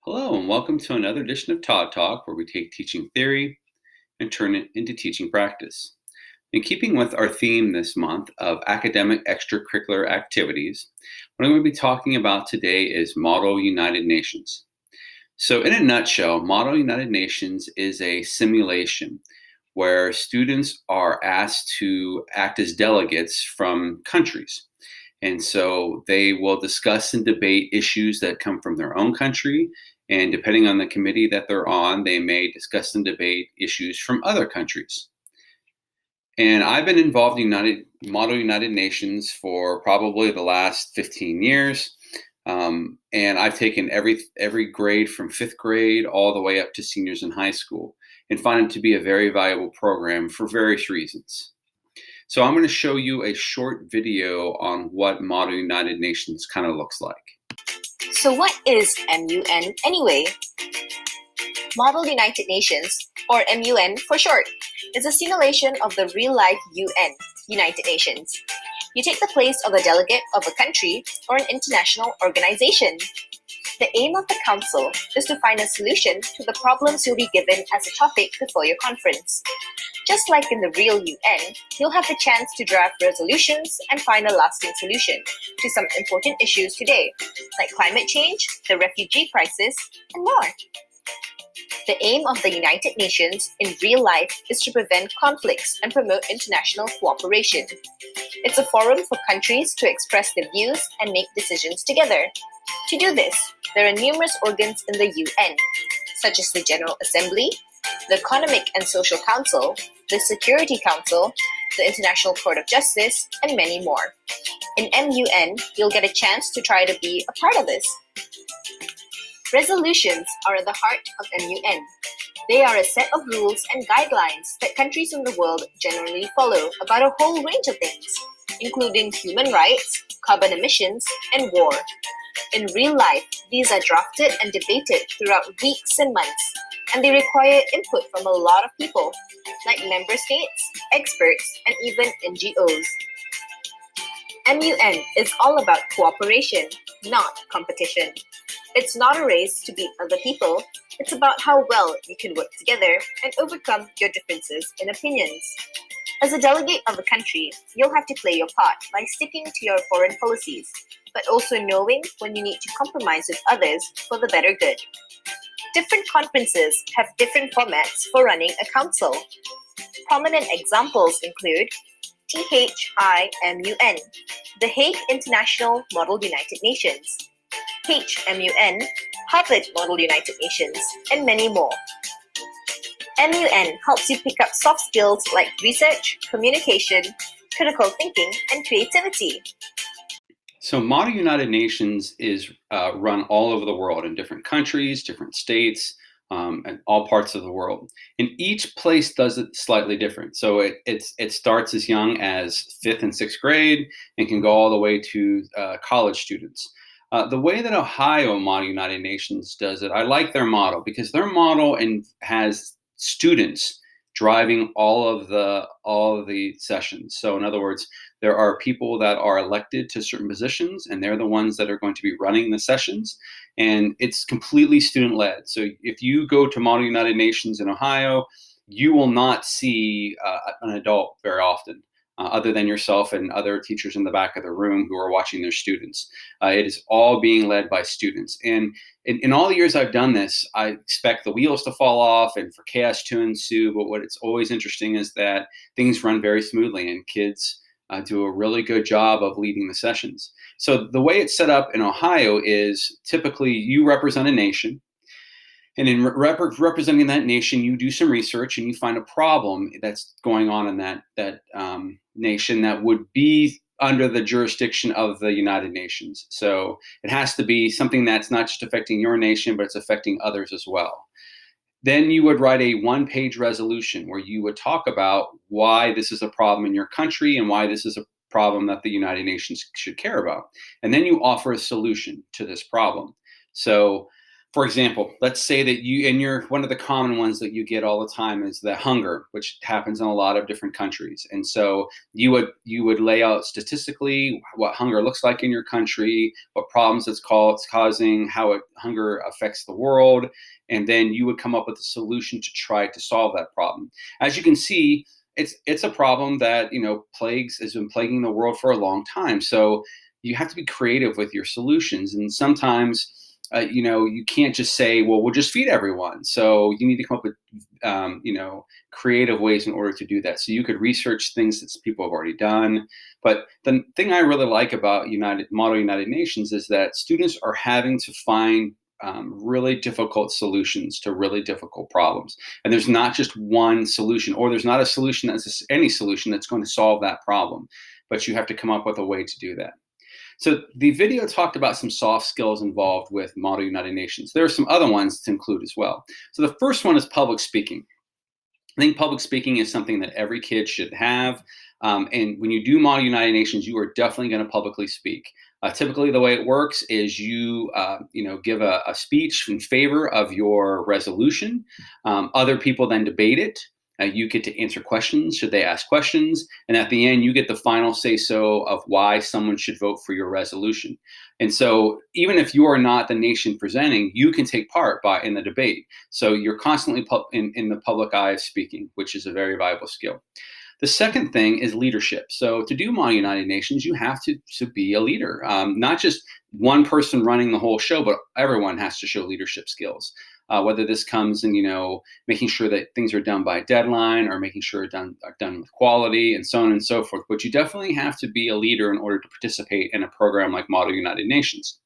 Hello, and welcome to another edition of Todd Talk, where we take teaching theory and turn it into teaching practice. In keeping with our theme this month of academic extracurricular activities, what I'm going to be talking about today is Model United Nations. So, in a nutshell, Model United Nations is a simulation where students are asked to act as delegates from countries. And so they will discuss and debate issues that come from their own country. And depending on the committee that they're on, they may discuss and debate issues from other countries. And I've been involved in Model United Nations for probably the last 15 years. And I've taken every grade from fifth grade all the way up to seniors in high school and find it to be a very valuable program for various reasons. So I'm going to show you a short video on what Model United Nations kind of looks like. So what is MUN anyway? Model United Nations, or MUN for short, is a simulation of the real-life UN, United Nations. You take the place of a delegate of a country or an international organization. The aim of the council is to find a solution to the problems you'll be given as a topic before your conference. Just like in the real UN, you'll have the chance to draft resolutions and find a lasting solution to some important issues today, like climate change, the refugee crisis, and more. The aim of the United Nations in real life is to prevent conflicts and promote international cooperation. It's a forum for countries to express their views and make decisions together. To do this, there are numerous organs in the UN, such as the General Assembly, the Economic and Social Council, the Security Council, the International Court of Justice, and many more. In MUN, you'll get a chance to try to be a part of this. Resolutions are at the heart of MUN. They are a set of rules and guidelines that countries in the world generally follow about a whole range of things, including human rights, carbon emissions, and war. In real life, these are drafted and debated throughout weeks and months, and they require input from a lot of people, like member states, experts, and even NGOs. MUN is all about cooperation, not competition. It's not a race to beat other people. It's about how well you can work together and overcome your differences in opinions. As a delegate of a country, you'll have to play your part by sticking to your foreign policies, but also knowing when you need to compromise with others for the better good. Different conferences have different formats for running a council. Prominent examples include THIMUN, the Hague International Model United Nations, HMUN, Harvard Model United Nations, and many more. MUN helps you pick up soft skills like research, communication, critical thinking, and creativity. So Model United Nations is run all over the world in different countries, different states, and all parts of the world. And each place does it slightly different. So it starts as young as fifth and sixth grade and can go all the way to college students. The way that Ohio Model United Nations does it, I like their model because their model has students driving all of the sessions. So in other words, there are people that are elected to certain positions, and they're the ones that are going to be running the sessions. And it's completely student-led. So if you go to Model United Nations in Ohio, you will not see an adult very often. Other than yourself and other teachers in the back of the room who are watching their students. It is all being led by students. And in all the years I've done this, I expect the wheels to fall off and for chaos to ensue. But what it's always interesting is that things run very smoothly and kids do a really good job of leading the sessions. So the way it's set up in Ohio is typically you represent a nation. And in representing that nation, you do some research and you find a problem that's going on in that nation that would be under the jurisdiction of the United Nations. So it has to be something that's not just affecting your nation, but it's affecting others as well. Then you would write a one-page resolution where you would talk about why this is a problem in your country and why this is a problem that the United Nations should care about. And then you offer a solution to this problem. So For example, let's say that one of the common ones that you get all the time is the hunger, which happens in a lot of different countries. And so you would lay out statistically what hunger looks like in your country, what problems it's causing, how hunger affects the world, and then you would come up with a solution to try to solve that problem. As you can see, it's a problem that has been plaguing the world for a long time. So you have to be creative with your solutions, and sometimes you can't just say, well, we'll just feed everyone. So you need to come up with, creative ways in order to do that. So you could research things that people have already done. But the thing I really like about Model United Nations is that students are having to find really difficult solutions to really difficult problems. And there's not just one solution, or there's not a solution any solution that's going to solve that problem. But you have to come up with a way to do that. So the video talked about some soft skills involved with Model United Nations. There are some other ones to include as well. So the first one is public speaking. I think public speaking is something that every kid should have. And when you do Model United Nations, you are definitely going to publicly speak. Typically, the way it works is you give a speech in favor of your resolution. Other people then debate it. You get to answer questions should they ask questions. And at the end, you get the final say so of why someone should vote for your resolution. And so even if you are not the nation presenting, you can take part in the debate. So you're constantly in the public eye of speaking, which is a very valuable skill. The second thing is leadership. So to do Model United Nations, you have to be a leader, not just one person running the whole show, but everyone has to show leadership skills. Whether this comes in, making sure that things are done by deadline, or making sure are done with quality, and so on and so forth. But you definitely have to be a leader in order to participate in a program like Model United Nations.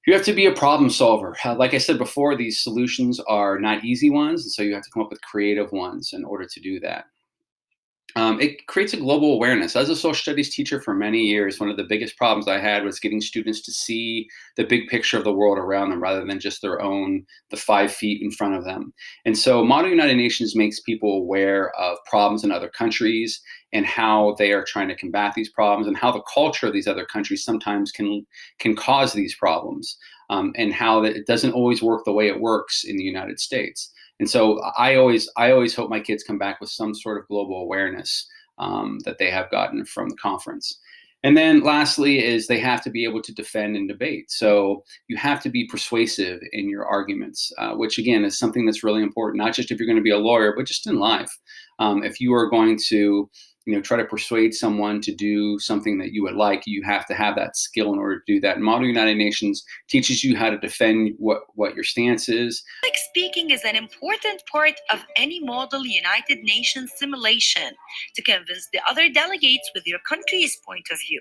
You have to be a problem solver. Like I said before, these solutions are not easy ones, and so you have to come up with creative ones in order to do that. It creates a global awareness. As a social studies teacher for many years, one of the biggest problems I had was getting students to see the big picture of the world around them rather than just the 5 feet in front of them. And so Model United Nations makes people aware of problems in other countries and how they are trying to combat these problems, and how the culture of these other countries sometimes can cause these problems, and how that it doesn't always work the way it works in the United States. And so I always hope my kids come back with some sort of global awareness that they have gotten from the conference. And then lastly is they have to be able to defend and debate. So you have to be persuasive in your arguments, which again is something that's really important, not just if you're going to be a lawyer, but just in life. If you are going to try to persuade someone to do something that you would like, you have to have that skill in order to do that. And Model United Nations teaches you how to defend what your stance is. Public speaking is an important part of any Model United Nations simulation to convince the other delegates with your country's point of view.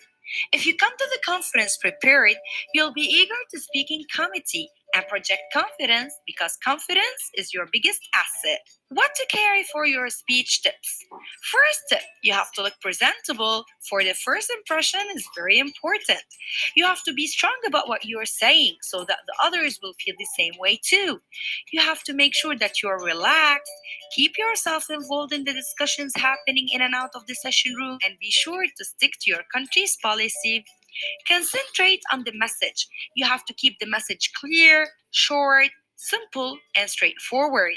If you come to the conference prepared, you'll be eager to speak in committee and project confidence, because confidence is your biggest asset. What to carry for your speech tips? First tip, you have to look presentable. For the first impression is very important. You have to be strong about what you are saying so that the others will feel the same way too. You have to make sure that you are relaxed, keep yourself involved in the discussions happening in and out of the session room, and be sure to stick to your country's policy. Concentrate on the message. You have to keep the message clear, short, simple, and straightforward.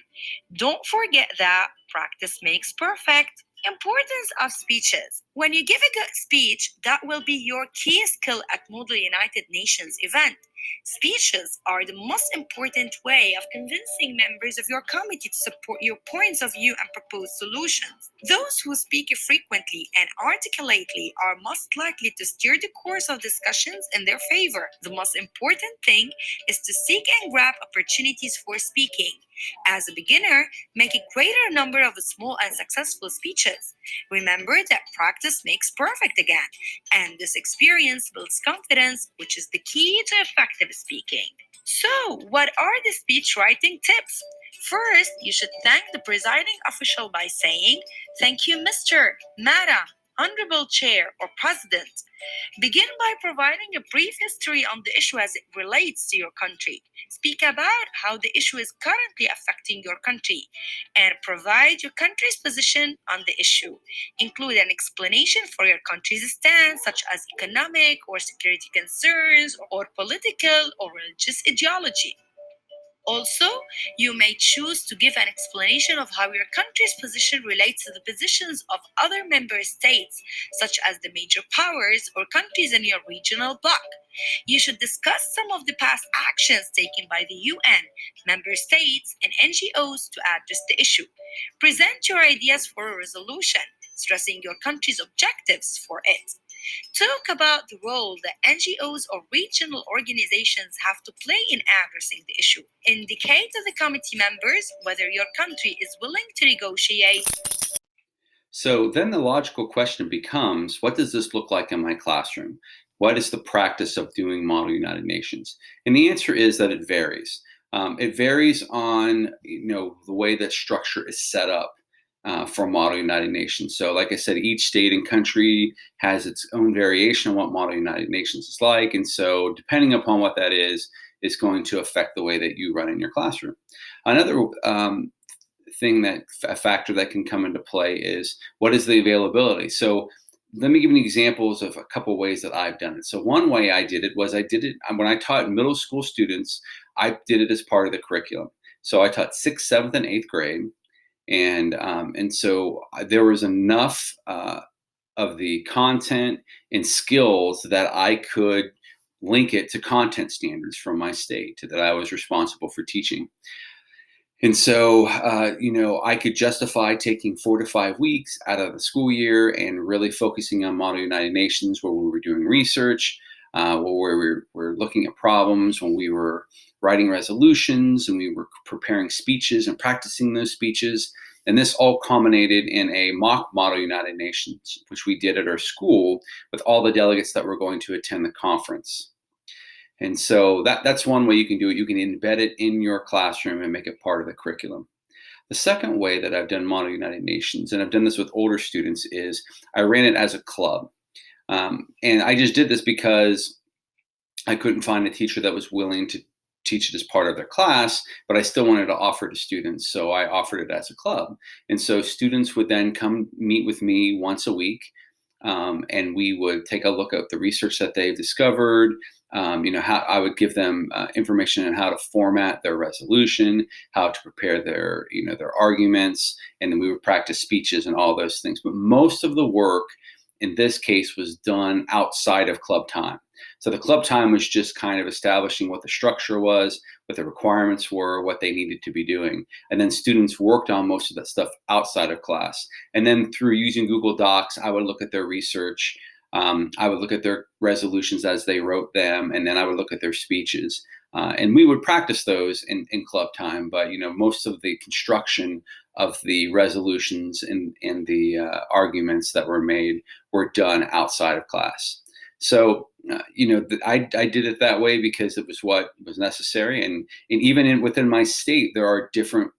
Don't forget that practice makes perfect. Importance of speeches. When you give a good speech, that will be your key skill at Model United Nations event. Speeches are the most important way of convincing members of your committee to support your points of view and propose solutions. Those who speak frequently and articulately are most likely to steer the course of discussions in their favor. The most important thing is to seek and grab opportunities for speaking. As a beginner, make a greater number of small and successful speeches. Remember that practice makes perfect again, and this experience builds confidence, which is the key to effective speaking. So, what are the speech writing tips? First, you should thank the presiding official by saying, "Thank you, Mr., Madam, Honorable Chair, or President." Begin by providing a brief history on the issue as it relates to your country. Speak about how the issue is currently affecting your country, and provide your country's position on the issue. Include an explanation for your country's stance, such as economic or security concerns, or political or religious ideology. Also, you may choose to give an explanation of how your country's position relates to the positions of other member states, such as the major powers or countries in your regional bloc. You should discuss some of the past actions taken by the UN, member states, and NGOs to address the issue. Present your ideas for a resolution, stressing your country's objectives for it. Talk about the role that NGOs or regional organizations have to play in addressing the issue. Indicate to the committee members whether your country is willing to negotiate. So then the logical question becomes, what does this look like in my classroom? What is the practice of doing Model United Nations? And the answer is that it varies. It varies on the way that structure is set up for Model United Nations. So like I said, each state and country has its own variation on what Model United Nations is like. And so depending upon what that is going to affect the way that you run in your classroom. Another a factor that can come into play is what is the availability. So let me give you examples of a couple ways that I've done it. So one way I did it when I taught middle school students. I did it as part of the curriculum. So I taught 6th, 7th, and 8th grade, and so there was enough of the content and skills that I could link it to content standards from my state that I was responsible for teaching. And so, I could justify taking 4 to 5 weeks out of the school year and really focusing on Model United Nations, where we were doing research, where we were looking at problems, when we were writing resolutions, and we were preparing speeches and practicing those speeches. And this all culminated in a mock Model United Nations, which we did at our school with all the delegates that were going to attend the conference. And so that's one way you can do it. You can embed it in your classroom and make it part of the curriculum. The second way that I've done Model United Nations, and I've done this with older students, is I ran it as a club. And I just did this because I couldn't find a teacher that was willing to teach it as part of their class, but I still wanted to offer to students. So I offered it as a club. And so students would then come meet with me once a week. And we would take a look at the research that they've discovered. How I would give them information on how to format their resolution, how to prepare their arguments, and then we would practice speeches and all those things. But most of the work in this case was done outside of club time. So the club time was just kind of establishing what the structure was, what the requirements were, what they needed to be doing. And then students worked on most of that stuff outside of class. And then through using Google Docs, I would look at their research. I would look at their resolutions as they wrote them, and then I would look at their speeches. And we would practice those in club time. But, most of the construction of the resolutions and the arguments that were made were done outside of class. So, I did it that way because it was what was necessary. And even within my state, there are different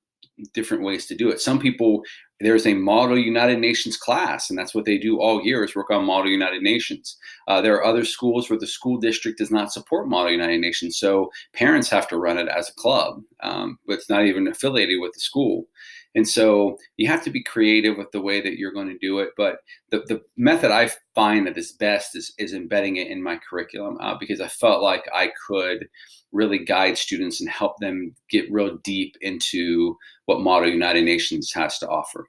ways to do it. Some people, there's a Model United Nations class, and that's what they do all year is work on Model United Nations. There are other schools where the school district does not support Model United Nations, so parents have to run it as a club, but it's not even affiliated with the school. And so you have to be creative with the way that you're going to do it. But the method I find that is best is embedding it in my curriculum because I felt like I could really guide students and help them get real deep into what Model United Nations has to offer.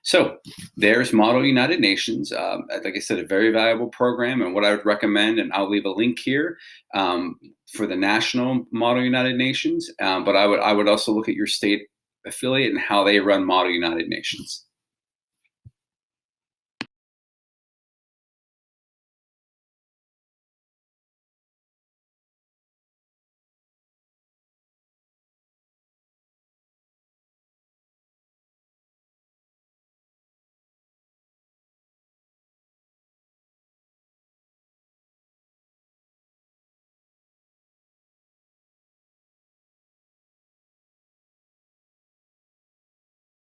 So there's Model United Nations. Like I said, a very valuable program, and what I would recommend, and I'll leave a link here for the national Model United Nations. But I would also look at your state affiliate and how they run Model United Nations.